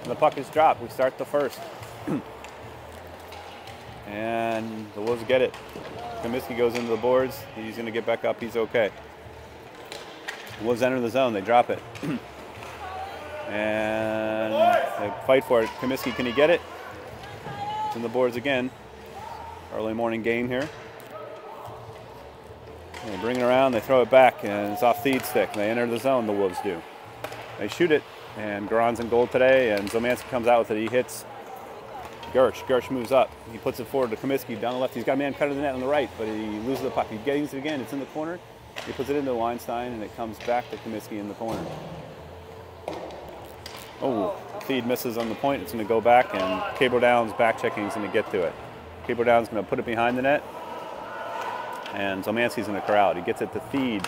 And the puck is dropped. We start the first. And the Wolves get it. Comiskey goes into the boards. He's going to get back up. He's okay. The Wolves enter the zone. They drop it. And they fight for it. Comiskey, can he get it? It's in the boards again. Early morning game here. They bring it around, they throw it back, and it's off Theed's stick. They enter the zone, the Wolves do. They shoot it, and Garon's in goal today, and Zomanski comes out with it. He hits Gersh. Gersh moves up. He puts it forward to Comiskey down the left. He's got a man cut in the net on the right, but he loses the puck. He gets it again. It's in the corner. He puts it into Weinstein, and it comes back to Comiskey in the corner. Oh, Theed misses on the point. It's going to go back, and Cable Downs back checking is going to get to it. Cable Downs going to put it behind the net, and Zomanski's in the crowd. He gets it to Theed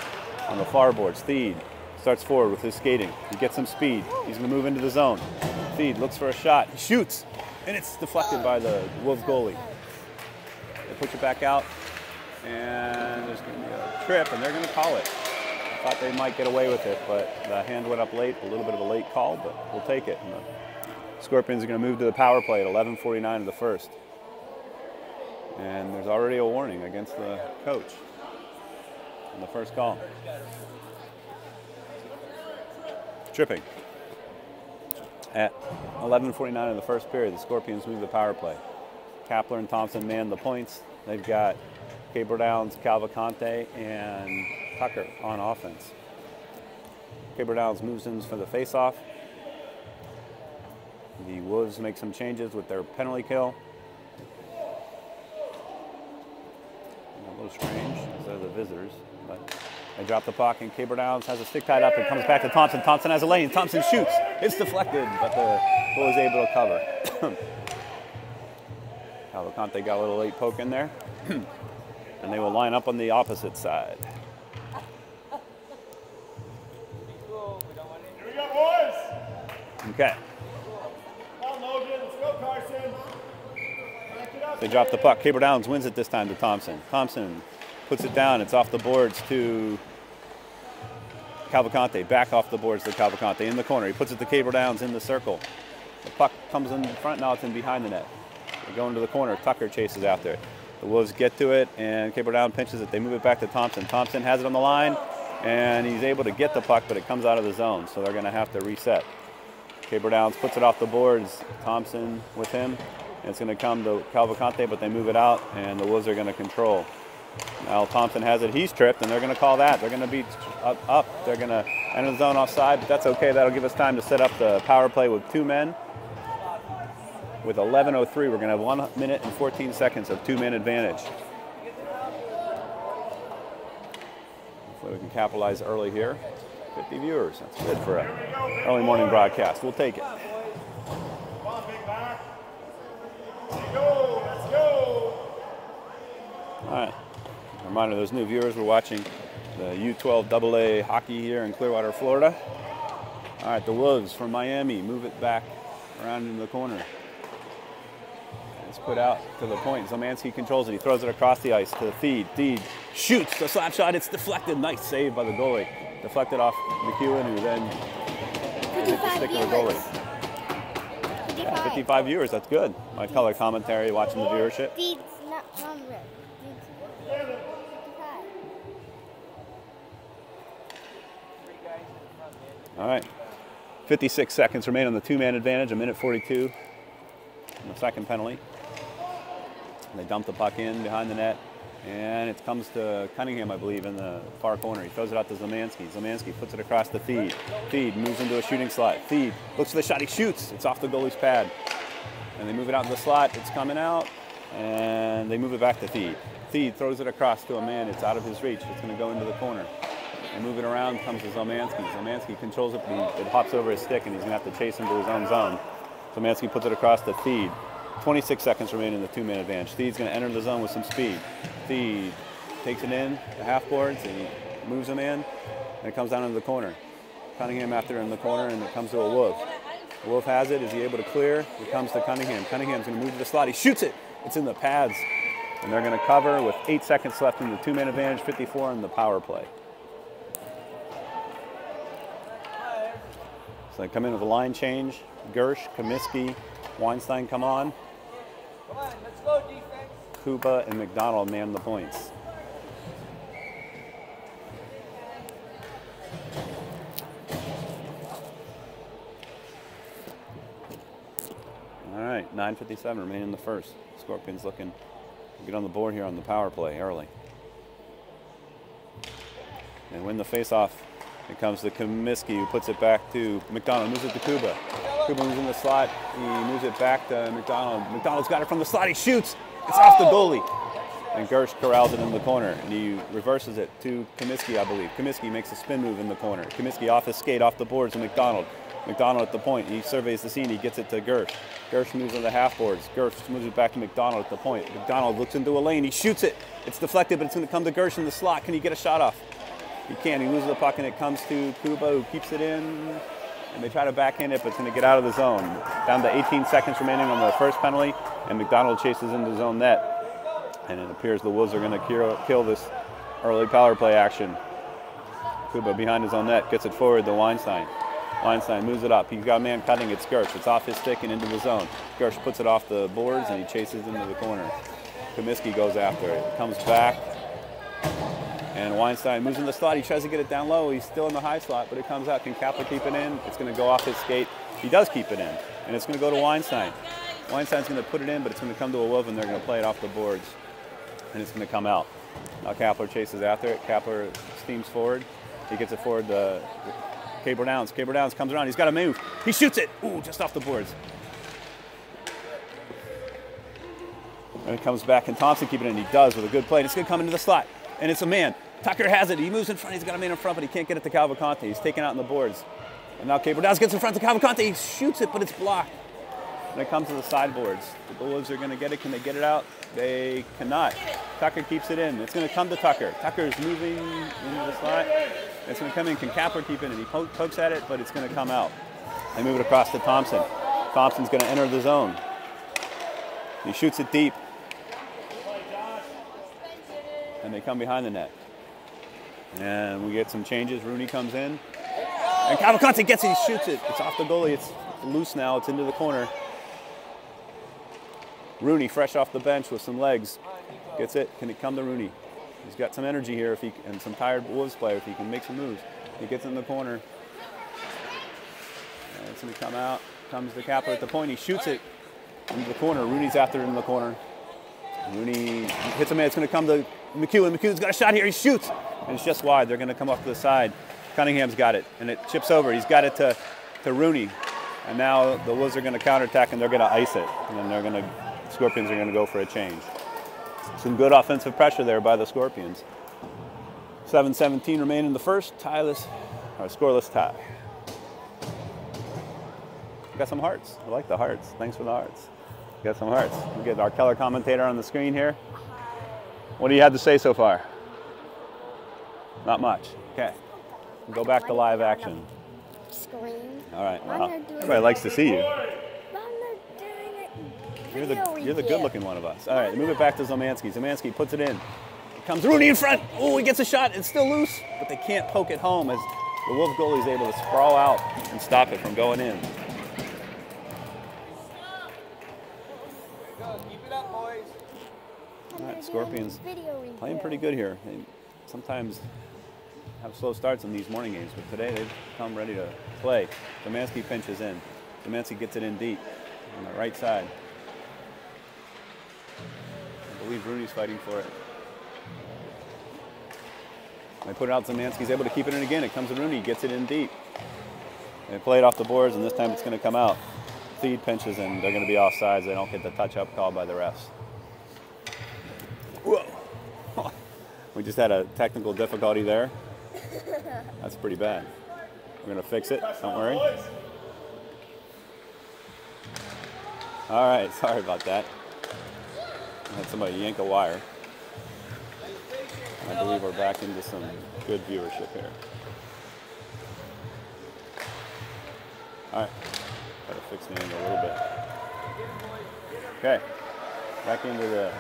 on the far boards. Theed starts forward with his skating. He gets some speed. He's going to move into the zone. Theed looks for a shot. He shoots, and it's deflected by the Wolves goalie. They push it back out, and there's going to be a trip, and they're going to call it. I thought they might get away with it, but the hand went up late. A little bit of a late call, but we'll take it. And the Scorpions are going to move to the power play at 11:49 of the first. And there's already a warning against the coach on the first call. Tripping. At 11:49 of the first period, the Scorpions move the power play. Kapler and Thompson man the points. They've got Cable Downs, Cavalcante, and Tucker on offense. Cable Downs moves in for the face-off. The Wolves make some changes with their penalty kill. A little strange, because they're the visitors, but they drop the puck, and Cable Downs has a stick tied up and comes back to Thompson. Thompson has a lane. Thompson shoots. It's deflected, but the goal is able to cover. Cavalcante got a little late poke in there, and they will line up on the opposite side. Here we go, boys. Okay. Come on, Logan. Let's go, Carson. They drop the puck. Cable Downs wins it this time to Thompson. Thompson puts it down. It's off the boards to Cavalcante. Back off the boards to Cavalcante in the corner. He puts it to Cable Downs in the circle. The puck comes in front. Now it's in behind the net. They go into the corner. Tucker chases after it. The Wolves get to it, and Cable Downs pinches it. They move it back to Thompson. Thompson has it on the line, and he's able to get the puck, but it comes out of the zone, so they're going to have to reset. Cable Downs puts it off the boards. Thompson with him. And it's going to come to Cavalcante, but they move it out, and the Wolves are going to control. Now Thompson has it. He's tripped, and they're going to call that. They're going to be up. They're going to enter the zone offside, but that's okay. That'll give us time to set up the power play with 2 men. With 11:03, we're going to have 1 minute and 14 seconds of 2-man advantage. Hopefully we can capitalize early here. 50 viewers. That's good for an early morning broadcast. We'll take it. Let's go. All right. Reminder to those new viewers, we're watching the U12aa hockey here in Clearwater, Florida. All right, the Wolves from Miami move it back around into the corner. It's put out to the point. Zomanski controls it. He throws it across the ice to Theed. Theed shoots the slap shot. It's deflected. Nice save by the goalie. Deflected off McEwen, who then hit the stick of the goalie. 55 viewers, that's good. My color commentary, watching the viewership. Theed's not number. All right, 56 seconds remain on the 2-man advantage, 1:42 on the second penalty. They dump the puck in behind the net, and it comes to Cunningham, I believe, in the far corner. He throws it out to Zomanski. Zomanski puts it across to Theed. Theed moves into a shooting slot. Theed looks for the shot. He shoots. It's off the goalie's pad. And they move it out to the slot. It's coming out, and they move it back to Theed. Theed throws it across to a man. It's out of his reach. It's going to go into the corner. They move it around, comes to Zomanski. Zomanski controls it, but it hops over his stick, and he's going to have to chase him to his own zone. Zomanski puts it across to Theed. 26 seconds remain in the 2-man advantage. Theed's going to enter the zone with some speed. Theed takes it in, the half boards, and he moves him in, and it comes down into the corner. Cunningham after in the corner, and it comes to a Wolf. The Wolf has it. Is he able to clear? It comes to Cunningham. Cunningham's going to move to the slot. He shoots it. It's in the pads, and they're going to cover with 8 seconds left in the 2-man advantage, 54 in the power play. So they come in with a line change. Gersh, Comiskey, Weinstein come on. Come on, let's go, defense. Kuba and McDonald man the points. All right, 9:57 remaining in the first. Scorpions looking to get on the board here on the power play early. And win the face-off. It comes to Comiskey, who puts it back to McDonald, moves it to Kuba. Kuba moves in the slot, he moves it back to McDonald. McDonald's got it from the slot, he shoots, it's off the goalie. And Gersh corrals it in the corner, and he reverses it to Comiskey, I believe. Comiskey makes a spin move in the corner. Comiskey off his skate, off the boards to McDonald. McDonald at the point, he surveys the scene, he gets it to Gersh. Gersh moves on the half boards. Gersh moves it back to McDonald at the point. McDonald looks into a lane, he shoots it. It's deflected, but it's going to come to Gersh in the slot. Can he get a shot off? He can. He loses the puck, and it comes to Kuba, who keeps it in. And they try to backhand it, but it's going to get out of the zone. Down to 18 seconds remaining on the first penalty, and McDonald chases into zone net. And it appears the Wolves are going to kill this early power play action. Kuba behind his own net, gets it forward to Weinstein. Weinstein moves it up. He's got a man cutting. It's Gersh. It's off his stick and into the zone. Gersh puts it off the boards, and he chases into the corner. Comiskey goes after it. Comes back. And Weinstein moves in the slot. He tries to get it down low. He's still in the high slot, but it comes out. Can Kapler keep it in? It's going to go off his skate. He does keep it in, and it's going to go to Weinstein. Weinstein's going to put it in, but it's going to come to a Wolf, and they're going to play it off the boards, and it's going to come out. Now Kapler chases after it. Kapler steams forward. He gets it forward to Caber Downs. Caber Downs comes around. He's got to move. He shoots it. Ooh, just off the boards. And it comes back, and Thompson keeping it in. He does with a good play. And it's going to come into the slot, and it's a man. Tucker has it. He moves in front. He's got a man in front, but he can't get it to Cavalcante. He's taken out in the boards. And now Caber Downs gets in front to Cavalcante. He shoots it, but it's blocked. And it comes to the sideboards. The Wolves are going to get it. Can they get it out? They cannot. Tucker keeps it in. It's going to come to Tucker. Tucker's moving into the slot. It's going to come in. Can Kapler keep it in? He pokes at it, but it's going to come out. They move it across to Thompson. Thompson's going to enter the zone. He shoots it deep. And they come behind the net. And we get some changes. Rooney comes in. And Cavalcante gets it. He shoots it. It's off the goalie. It's loose now. It's into the corner. Rooney, fresh off the bench with some legs. Gets it. Can it come to Rooney? He's got some energy here and some tired Wolves player if he can make some moves. He gets in the corner. And it's going to come out. Comes to Kapler at the point. He shoots it into the corner. Rooney's after it in the corner. Rooney hits a man. It's going to come to McEwen. McEwen's got a shot here. He shoots. And it's just wide. They're going to come off to the side. Cunningham's got it. And it chips over. He's got it to Rooney. And now the Wolves are going to counterattack, and they're going to ice it. And then Scorpions are going to go for a change. Some good offensive pressure there by the Scorpions. 7:17 remain in the first. Scoreless tie. Got some hearts. I like the hearts. Thanks for the hearts. Got some hearts. We get our color commentator on the screen here. What do you have to say so far? Not much. Okay. We'll go back to live action. Screen. All right. Well, everybody likes to see you. You're the good-looking one of us. All right. Move it back to Zemansky. Zemansky puts it in. Here comes Rooney in front. Oh, he gets a shot. It's still loose, but they can't poke it home as the Wolf goalie is able to sprawl out and stop it from going in. Keep it up, boys. All right, Scorpions playing pretty good here. They sometimes have slow starts in these morning games, but today they've come ready to play. Zemansky pinches in. Zemansky gets it in deep on the right side. I believe Rooney's fighting for it. They put it out. Zemansky's able to keep it in again. It comes to Rooney, gets it in deep. They play it off the boards, and this time it's going to come out. Feed pinches, and they're going to be offsides. They don't get the touch-up called by the refs. Whoa. We just had a technical difficulty there. That's pretty bad. We're going to fix it. Don't worry. All right. Sorry about that. I had somebody yank a wire. I believe we're back into some good viewership here. All right. Got to fix the angle a little bit. Okay. Back into the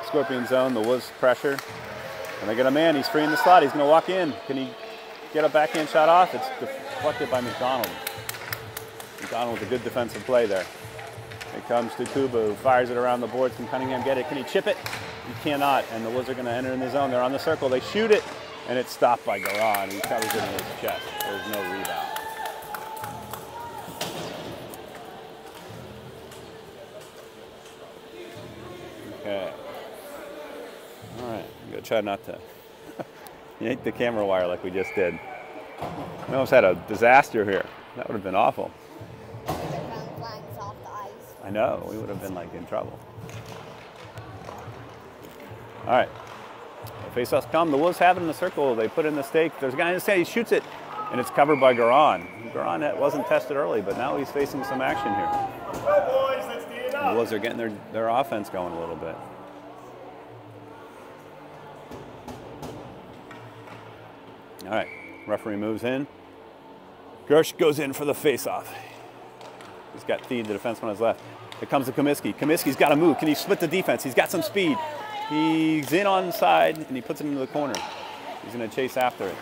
Scorpion zone. The Wolves pressure. And they get a man. He's free in the slot. He's going to walk in. Can he get a backhand shot off? It's deflected by McDonald. McDonald with a good defensive play there. It comes to Kuba, who fires it around the boards. Can Cunningham get it? Can he chip it? He cannot, and the Wolves are going to enter in the zone. They're on the circle. They shoot it, and it's stopped by Garan. He covers it in his chest. There's no rebound. Okay. All right. I'm going to try not to yank the camera wire like we just did. We almost had a disaster here. That would have been awful. I know. We would have been like in trouble. All right. The face-offs come. The Wolves have it in the circle. They put in the stake. There's a guy in the stand. He shoots it, and it's covered by Garan. Garan wasn't tested early, but now he's facing some action here. Go, boys. Let's get it up. The Wolves are getting their offense going a little bit. All right. Referee moves in. Gersh goes in for the face-off. He's got Thied, the defenseman on his left. Here comes to Comiskey. Comiskey's got to move. Can he split the defense? He's got some speed. He's in on side, and he puts it into the corner. He's going to chase after it.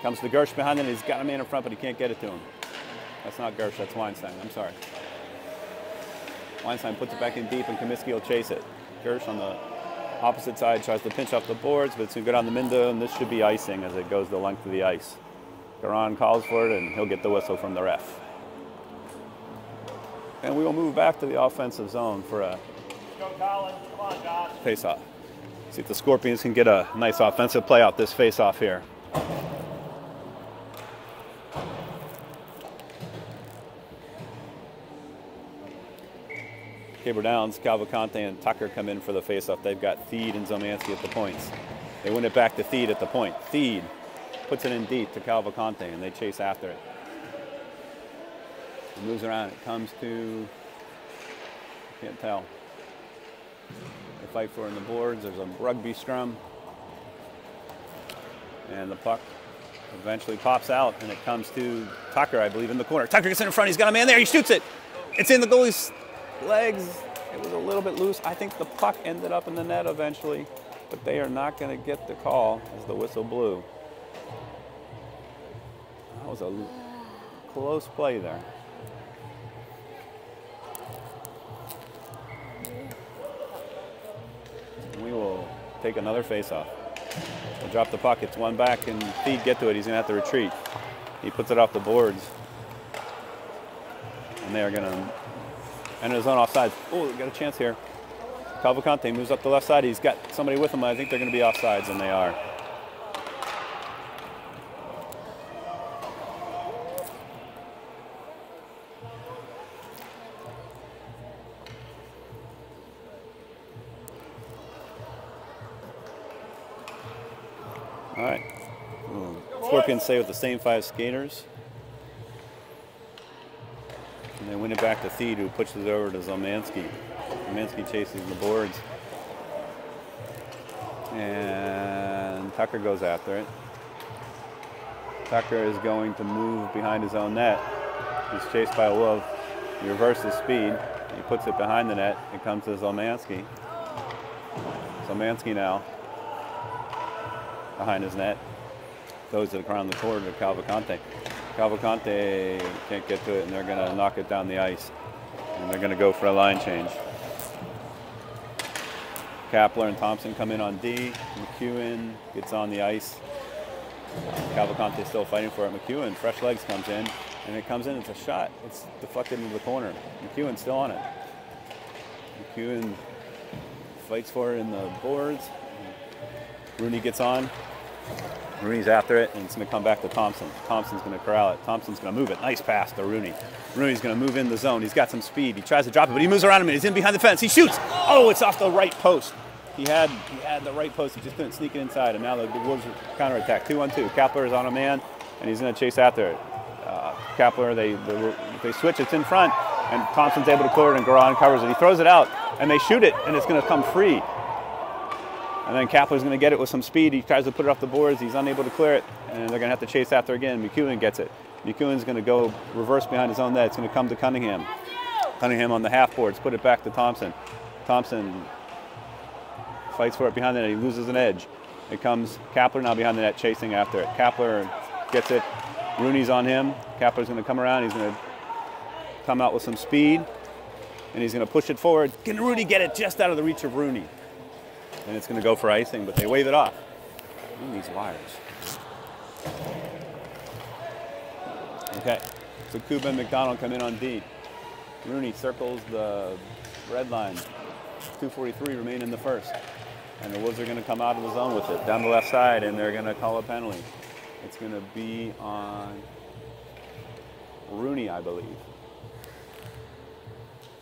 Comes to Gersh behind him. He's got a man in front, but he can't get it to him. That's not Gersh. That's Weinstein. I'm sorry. Weinstein puts it back in deep, and Comiskey will chase it. Gersh on the opposite side tries to pinch off the boards, but it's going to go down the window, and this should be icing as it goes the length of the ice. Garan calls for it, and he'll get the whistle from the ref. And we will move back to the offensive zone for a face-off. See if the Scorpions can get a nice offensive play out this face-off here. Caber Downs, Cavalcante, and Tucker come in for the face-off. They've got Thied and Zomanski at the points. They win it back to Thied at the point. Thied puts it in deep to Cavalcante, and they chase after it. It moves around. It comes to, can't tell. They fight for it in the boards. There's a rugby scrum. And the puck eventually pops out, and it comes to Tucker, I believe, in the corner. Tucker gets in front. He's got a man there. He shoots it. It's in the goalie's legs. It was a little bit loose. I think the puck ended up in the net eventually, but they are not going to get the call as the whistle blew. That was a close play there. We will take another face-off. We'll drop the puck. It's one back, and Thied get to it. He's going to have to retreat. He puts it off the boards. And they are going to enter the zone offside. Oh, we got a chance here. Cavalcante moves up the left side. He's got somebody with him. I think they're going to be offsides, and they are. All right. Scorpions stay with the same 5 skaters. And they win it back to Thied, who pushes it over to Zomanski. Zomanski chases the boards. And Tucker goes after it. Tucker is going to move behind his own net. He's chased by a Wolf. He reverses speed. He puts it behind the net. It comes to Zomanski. Zomanski now behind his net. Throws it around the corner to Cavalcante. Cavalcante can't get to it, and they're going to knock it down the ice. And they're going to go for a line change. Kapler and Thompson come in on D. McEwen gets on the ice. Cavalcante still fighting for it. McEwen, fresh legs, comes in. And it comes in, it's a shot. It's deflected into the corner. McEwen's still on it. McEwen fights for it in the boards. Rooney gets on. Rooney's after it, and it's going to come back to Thompson. Thompson's going to corral it. Thompson's going to move it. Nice pass to Rooney. Rooney's going to move in the zone. He's got some speed. He tries to drop it, but he moves around him, and he's in behind the fence. He shoots. Oh, it's off the right post. He had the right post. He just couldn't sneak it inside, and now the Wolves counterattack. 2-on-2. Kapler is on a man, and he's going to chase after it. Kapler, they switch. It's in front, and Thompson's able to clear it, and Garan covers it. He throws it out, and they shoot it, and it's going to come free. And then Kapler's going to get it with some speed. He tries to put it off the boards. He's unable to clear it, and they're going to have to chase after again. McEwen gets it. McEwen's going to go reverse behind his own net. It's going to come to Cunningham. Cunningham on the half boards. Put it back to Thompson. Thompson fights for it behind the net. He loses an edge. It comes Kapler now behind the net chasing after it. Kapler gets it. Rooney's on him. Kapler's going to come around. He's going to come out with some speed, and he's going to push it forward. Can Rooney get it just out of the reach of Rooney? And it's going to go for icing, but they wave it off. These wires. Okay, so Kuba and McDonald come in on D. Rooney circles the red line. 2:43 remain in the first. And the Wolves are going to come out of the zone with it, down the left side, and they're going to call a penalty. It's going to be on Rooney, I believe.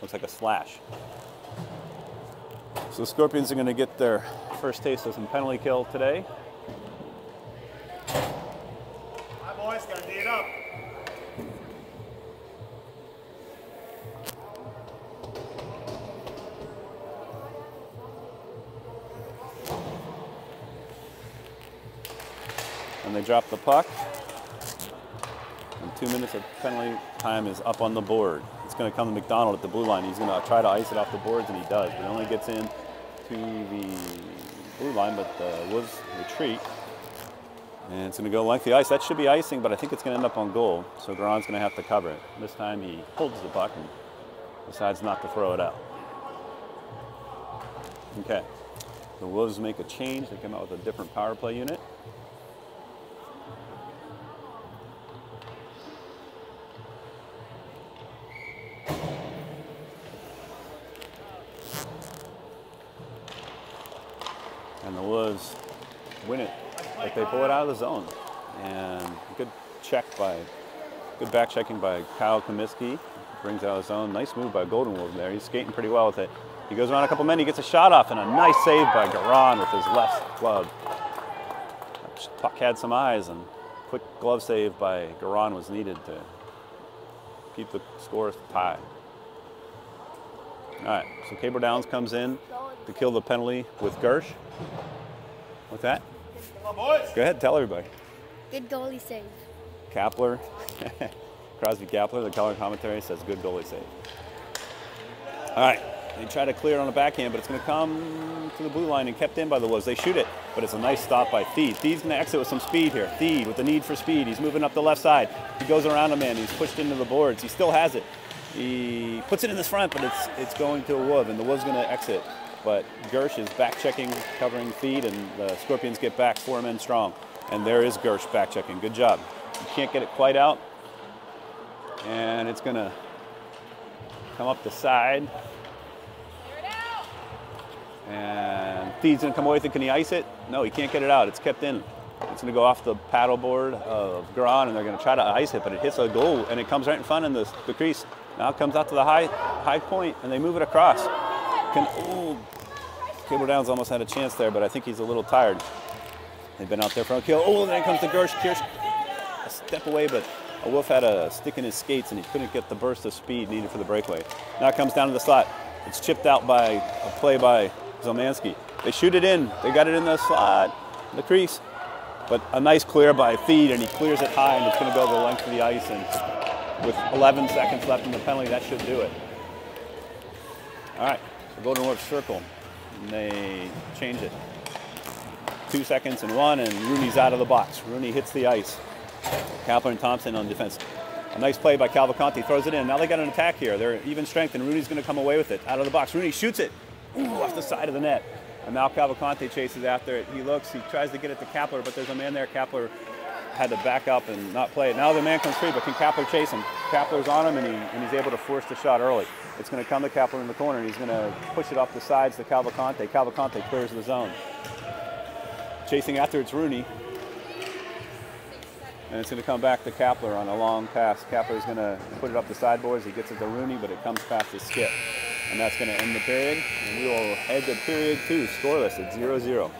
Looks like a slash. So the Scorpions are going to get their first taste of some penalty kill today. Hi boys, gotta D it up. And they drop the puck. And 2 minutes of penalty time is up on the board. It's going to come to McDonald at the blue line. He's going to try to ice it off the boards, and he does. He only gets in to the blue line, but the Wolves retreat. And it's going to go length the ice. That should be icing, but I think it's going to end up on goal. So Garon's going to have to cover it. This time he holds the puck and decides not to throw it out. Okay. The Wolves make a change. They come out with a different power play unit. And the Wolves win it, but they pull it out of the zone. And good back checking by Kyle Comiskey. Brings it out of the zone. Nice move by Golden Wolf there. He's skating pretty well with it. He goes around a couple men, he gets a shot off, and a nice save by Garon with his left glove. Puck had some eyes, and quick glove save by Garon was needed to keep the score tied. All right, so Cabor Downs comes in to kill the penalty with Gersh. What's that? Come on, boys. Go ahead, tell everybody. Good goalie save. Kapler, Crosby Kapler, the color commentary says good goalie save. All right, they try to clear it on the backhand, but it's going to come to the blue line and kept in by the Wolves. They shoot it, but it's a nice stop by Theed. Theed's going to exit with some speed here. Theed with the need for speed. He's moving up the left side. He goes around a man. He's pushed into the boards. He still has it. He puts it in his front, but it's going to a Wolf, and the Wolves going to exit. But Gersh is back checking, covering Theed, and the Scorpions get back 4 men strong. And there is Gersh back checking. Good job. You can't get it quite out. And it's going to come up the side. And Theed's going to come away with it. Can he ice it? No, he can't get it out. It's kept in. It's going to go off the paddle board of Garon, and they're going to try to ice it, but it hits a goal, and it comes right in front in the crease. Now it comes out to the high point, and they move it across. Cabor Downs almost had a chance there, but I think he's a little tired. They've been out there for a kill. Oh, and then comes to Gersh. Kirsch a step away, but a Wolf had a stick in his skates, and he couldn't get the burst of speed needed for the breakaway. Now it comes down to the slot. It's chipped out by a play by Zelmansky. They shoot it in. They got it in the slot, the crease. But a nice clear by Theed, and he clears it high, and it's going to go the length of the ice. And with 11 seconds left in the penalty, that should do it. All right, the Golden Wolves circle, and they change it. 2 seconds and 1, and Rooney's out of the box. Rooney hits the ice. Kapler and Thompson on defense. A nice play by Cavalcanti, throws it in. Now they got an attack here. They're even strength, and Rooney's going to come away with it out of the box. Rooney shoots it off the side of the net. And now Cavalcanti chases after it. He looks, he tries to get it to Kapler, but there's a man there. Kapler had to back up and not play it. Now the man comes free, but can Kapler chase him? Kapler's on him, and he's able to force the shot early. It's going to come to Kapler in the corner, and he's going to push it off the sides to Cavalcanti. Cavalcanti clears the zone. Chasing after it's Rooney. And it's going to come back to Kapler on a long pass. Kapler's going to put it up the sideboards. He gets it to Rooney, but it comes past his skip. And that's going to end the period. And we will head to period 2, scoreless at 0-0.